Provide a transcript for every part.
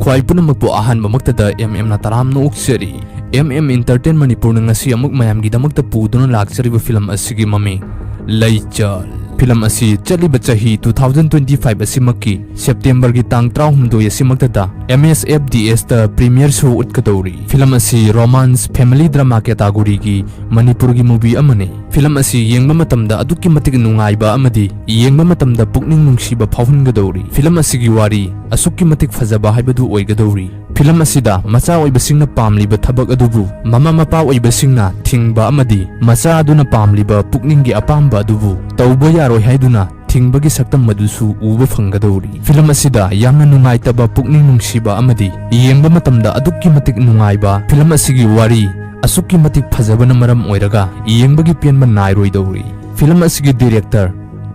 ख्वाई पुनमकपु अहानबा मक्तदा MM ना तरामनो उक्सरी MM Entertain Manipur ngasi amuk mayamgidamukta puduna lakchariba film asigi mami Leichal film asi chaliba chahi 2025 asimaki September gi tang 13 asimakta MSFDS ta premiere show utkadori film asi romance family drama category gi Manipur gi movie amane film asi yengba matamda adukki matik nungaiba amadi yengba matamda pukning nungsiba phawhungadori film asi gi wari asukki matik fajaba haibadu oigadori film asida macha oibasingna pamliba thabak adubu mama mapa oibasingna thingba amadi macha aduna pamliba pukningi apamba adubu tauba yaroi haiduna thingba gi saktam madusu uba phangadori film asida yamna nungaitaba pukning nungsiba amadi yengba matamda adukki matik nungaiba film asigi wari asukki matik phajabana maram oiraga yengba gi penba nairoidori film asigi director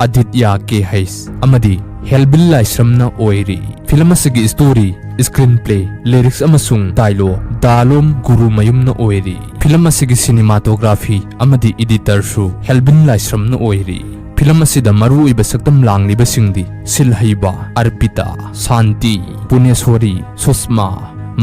Aditya K. Hayes amadi Helbil Laisramna oiri film asigi story screenplay lyrics amasung dialogue dalom guru mayumna oiri film asigi cinematography amadi editor su Helbil Laisramna oiri film asida maru iba saktam langliba singdi Silhaiba Arpita Santi Punyaswari Susma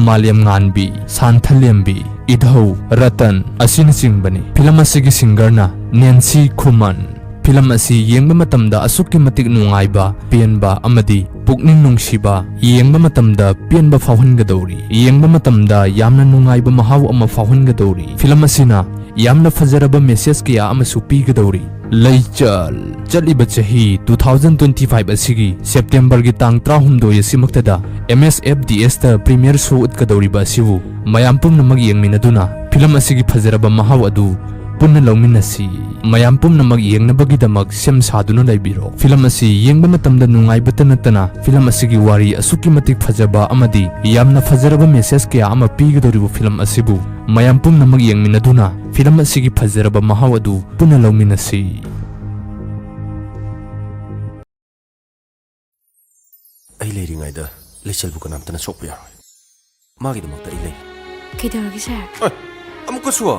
Malyam Nganbi Santhalembi Idhau Ratan asina singbani film asigi singer na Nancy Khuman film asi yengba matamda asukki matik nungaiba pianba amadi pukning nungsiba yengba matamda pianba phawhangadori yengba matamda yamna nungaiba mahaw ama phawhangadori film asina yamna fajaraba message kya ama supigadori Leichal chaliba chahi 2025 asigi September gi tang 13 yasimaktada MSFDS ta premiere show utkadori ba sibu mayam pumnamag yengminaduna film asigi fajaraba mahaw adu punna lawminasi mayam pumnamag yengnabagidamag sem saduna laibiro film asi yengba matamda nungaibata natana film asigi wari asukki matik fajaba amadi yamna fajaraba message kya ama pigadoribu film asibu mayam pumnamag yengminaduna film asigi fajaraba mahaw adu punna lawminasi ai leiringaida Leichal bu kanam tana sokpa yaroi magidamakta ai lei kaidaragi sir amukka suwa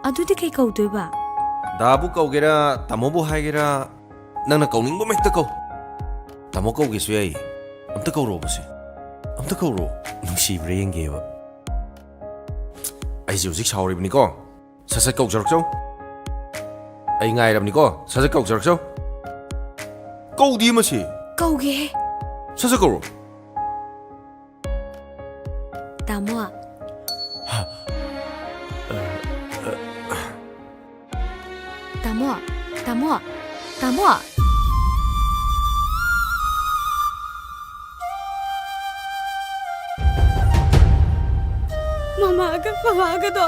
adudi kai kaudoiba dabu kaugera tamobu haigera nangna kauningba mekta kau tamo kauge su yai amta kauro base amta kauro nungsibre yengeba ai jiu zik sauribni ko sasa kaujarakchau ai ngairabni ko sasa kaujarakchau kaudi masi kauge sasa kauro tamo Tamo, tamo, tamo. Mama aga do.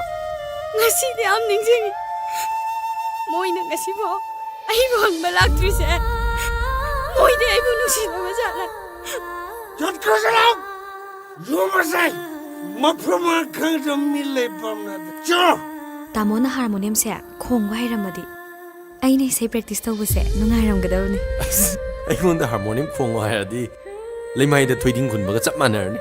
Ngasi di am ningsing. Moi na ngasi mo. Ai bon balak trise. Moi de ai bu nusi na masala. Jat ko salam. Yo masai. Maphrama khang mille pamna. Jo. Tamo na harmonium se khong wai ramadi. Ai nei sei practice tawse nungai ramgadawni. Ai ngonda harmonium khong wai adi. Leimai da thoiding khunbaga chap manarni.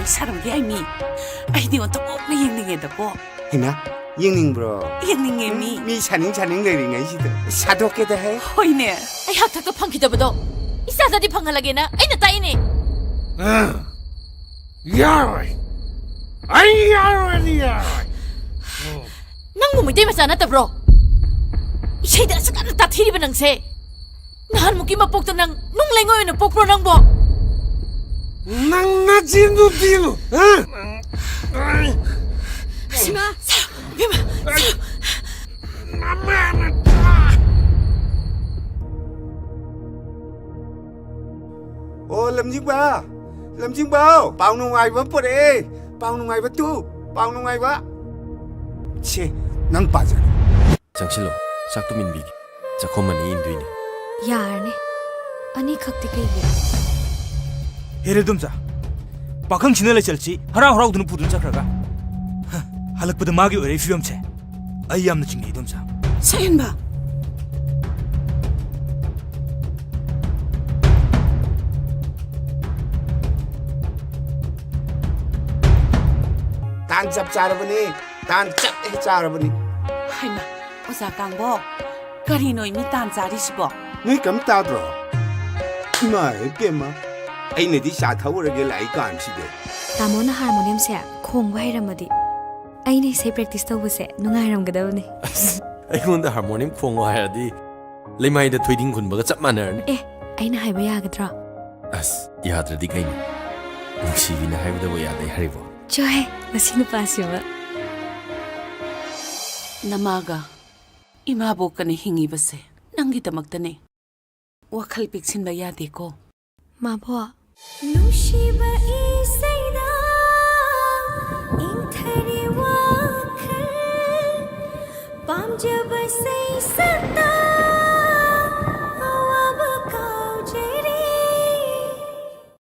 사람이 아니 아이디 어떤 꼭 예능에다 뭐 Hina 예능 bro 예능에 미 사ning 내리는 시도 사도께도 해 호이네 아이 학탁도 펑키더보도 이사자디 펑할라게나 아이나 따이네 야로이 아이 야로이 낭 몸이 때문에 않았다 bro 이 쉐이드 아스까는 다 티리브 낭세 나한 무기 맛복도 낭 농랭어에는 복브로 낭보 Nang najindu dilu, Sima, sayo, bima, sayo. Oh, làm gì ba, bao nung ai vẫn bật ê, Pao nung ai ba tu? Pao nung ai ba? Che, nang pajar. Changshilo, sak tu min bigi. Chakhom ani induini. ꯌꯥꯔꯅꯤ ꯑꯅꯤꯈꯛꯇꯤ ꯀꯩꯒꯤ 헤레돔자 पाखंग छिना लेचलची हरा हराउ दुनु पुदुन चक्रगा हलकपद मागी ओरे फियमचे अय यामन चिंगी दोमसा Sayan ba? Tan chap charabani, tan chap ek charabani. Haima, oza kangbo. Kari noi mi tan zari sibo. Nui kam ta dro. Mai pema. Ai ne di sa thawrage lai kan si de. ꯇꯥꯃꯣꯅ ꯍꯥꯔꯃꯣꯅꯤꯌꯝꯁꯦ ꯈꯣꯡꯕ ꯍꯩꯔꯝꯃꯗꯤ ꯑꯩꯅ ꯏꯁꯩ practice ꯇꯧꯕꯁꯦ ꯅꯨꯡꯉꯥꯏꯔꯝꯒꯗꯕꯅꯤ ꯑꯩꯉꯣꯟꯗ harmonium ꯈꯣꯡꯉꯣ ꯍꯥꯏꯔꯗꯤ ꯂꯩꯃꯥꯏꯗ ꯊꯣꯏꯗꯤꯡ ꯈꯨꯟꯕꯒ ꯆꯞ ꯃꯥꯟꯅꯔꯅꯤ ꯑꯦ ꯑꯩꯅ ꯍꯥꯏꯕ ꯌꯥꯒꯗ꯭ꯔꯣ ꯑꯁ ꯌꯥꯗ꯭ꯔꯗꯤ ꯀꯩꯅꯣ ꯅꯨꯡꯁꯤꯕꯤꯅ ꯍꯥꯏꯕꯗꯕꯨ ꯌꯥꯗꯦ ꯍꯥꯏꯔꯤꯕꯣ ꯆꯣꯍꯦ ꯉꯁꯤ ꯅꯨꯄꯥꯁꯤꯕ Namaga, imabo ka ni hingi base. Nanggidamaktane. Wakal piksin ba yade ko? ꯃꯥꯕꯣ ꯅꯨꯡꯁꯤꯕ ꯏꯁꯩꯗ ꯏꯪꯊꯔꯦ ꯋꯥꯈꯜ ꯄꯥꯝꯖꯕ ꯁꯩꯁꯛꯇ